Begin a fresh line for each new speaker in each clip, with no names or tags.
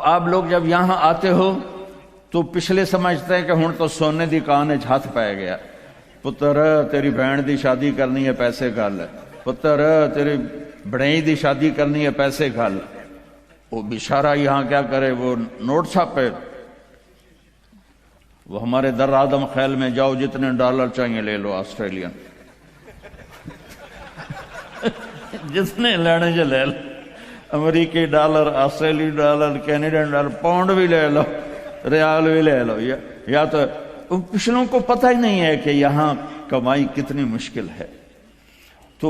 آپ لوگ جب یہاں آتے ہو تو پچھلے سمجھتے ہیں کہ ہن تو سونے دی کان وچ ہاتھ پی گیا، پتر تیری بہن دی شادی کرنی ہے پیسے گھل، پتر تیری بڑائی دی شادی کرنی ہے پیسے گھل۔ وہ بیچارہ یہاں کیا کرے، وہ نوٹ چھاپے، وہ ہمارے در آدم خیل میں جاؤ، جتنے ڈالر چاہیے لے لو آسٹریلین، جتنے لینے جو لے لو، امریکی ڈالر، آسٹریلی ڈالر، کینیڈین ڈالر، پاؤنڈ بھی لے لو، ریال بھی لے لو۔ یا تو پچھلوں کو پتہ ہی نہیں ہے کہ یہاں کمائی کتنی مشکل ہے۔ تو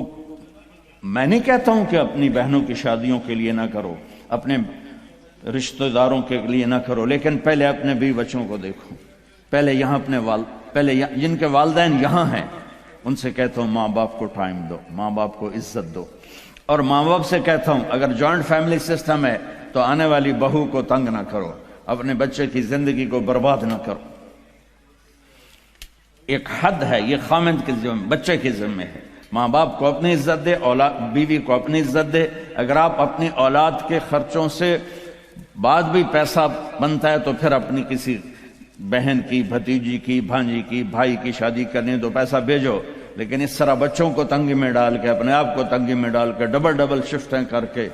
میں نہیں کہتا ہوں کہ اپنی بہنوں کی شادیوں کے لیے نہ کرو، اپنے رشتہ داروں کے لیے نہ کرو، لیکن پہلے اپنے بیوی بچوں کو دیکھو، پہلے یہاں اپنے جن کے والدین یہاں ہیں ان سے کہتا ہوں ماں باپ کو ٹائم دو، ماں باپ کو عزت دو۔ اور ماں باپ سے کہتا ہوں اگر جوائنٹ فیملی سسٹم ہے تو آنے والی بہو کو تنگ نہ کرو، اپنے بچے کی زندگی کو برباد نہ کرو۔ ایک حد ہے، یہ خامند کے ذمہ، بچے کے ذمہ ہے۔ ماں باپ کو اپنی عزت دے، بیوی کو اپنی عزت دے۔ اگر آپ اپنی اولاد کے خرچوں سے بعد بھی پیسہ بنتا ہے تو پھر اپنی کسی بہن کی، بھتیجی کی، بھانجی کی، بھائی کی شادی کرنی تو پیسہ بھیجو، لیکن اس طرح بچوں کو تنگی میں ڈال کے، اپنے آپ کو تنگی میں ڈال کے، ڈبل شفٹیں کر کے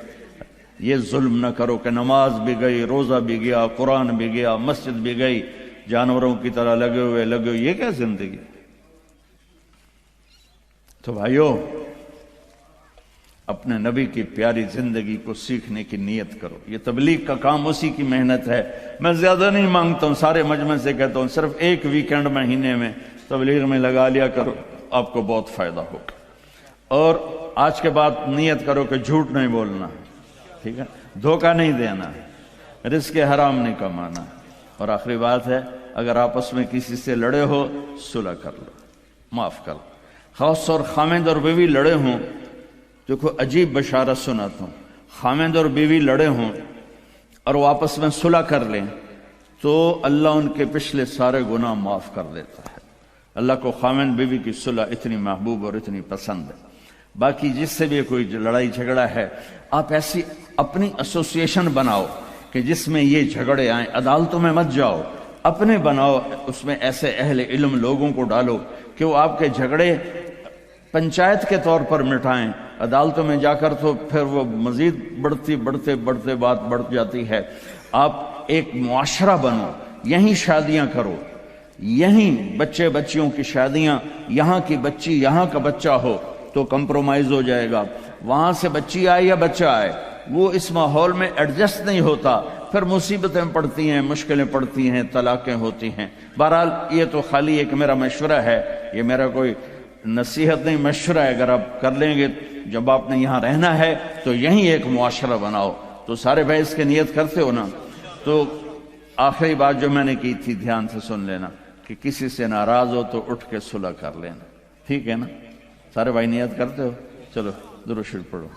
یہ ظلم نہ کرو کہ نماز بھی گئی، روزہ بھی گیا، قرآن بھی گیا، مسجد بھی گئی، جانوروں کی طرح لگے ہوئے۔ یہ کیا زندگی؟ تو بھائیو، اپنے نبی کی پیاری زندگی کو سیکھنے کی نیت کرو۔ یہ تبلیغ کا کام اسی کی محنت ہے۔ میں زیادہ نہیں مانگتا ہوں، سارے مجمع سے کہتا ہوں صرف ایک ویکینڈ مہینے میں تبلیغ میں لگا لیا کرو، آپ کو بہت فائدہ ہوگا۔ اور آج کے بعد نیت کرو کہ جھوٹ نہیں بولنا، ٹھیک ہے، دھوکہ نہیں دینا، رزق حرام نہیں کمانا۔ اور آخری بات ہے، اگر آپس میں کسی سے لڑے ہو صلح کر لو، معاف کر لو۔ خاص طور خامند اور بیوی لڑے ہوں، دیکھو عجیب بشارت سناتا ہوں، خامند اور بیوی لڑے ہوں اور وہ آپس میں صلح کر لیں تو اللہ ان کے پچھلے سارے گناہ معاف کر دیتا ہے۔ اللہ کو خامند بیوی کی صلح اتنی محبوب اور اتنی پسند ہے۔ باقی جس سے بھی کوئی لڑائی جھگڑا ہے، آپ ایسی اپنی ایسوسیشن بناؤ کہ جس میں یہ جھگڑے آئیں، عدالتوں میں مت جاؤ، اپنے بناؤ، اس میں ایسے اہل علم لوگوں کو ڈالو کہ وہ آپ کے جھگڑے پنچایت کے طور پر مٹائیں۔ عدالتوں میں جا کر تو پھر وہ مزید بڑھتے بات بڑھ جاتی ہے۔ آپ ایک معاشرہ بنو، یہیں شادیاں کرو، یہیں بچے بچیوں کی شادیاں، یہاں کی بچی یہاں کا بچہ ہو تو کمپرومائز ہو جائے گا۔ وہاں سے بچی آئے یا بچہ آئے، وہ اس ماحول میں ایڈجسٹ نہیں ہوتا، پھر مصیبتیں پڑتی ہیں، مشکلیں پڑتی ہیں، طلاقیں ہوتی ہیں۔ بہرحال یہ تو خالی ایک میرا مشورہ ہے، یہ میرا کوئی نصیحت نہیں، مشورہ ہے۔ اگر آپ کر لیں گے، جب آپ نے یہاں رہنا ہے تو یہیں ایک معاشرہ بناؤ۔ تو سارے بھائی اس کی نیت کرتے ہو نا؟ تو آخری بات جو میں نے کی تھی دھیان سے سن لینا کہ کسی سے ناراض ہو تو اٹھ کے صلح کر لینا، ٹھیک ہے نا؟ سارے بھائی نیت کرتے ہو؟ چلو درود شریف پڑھو۔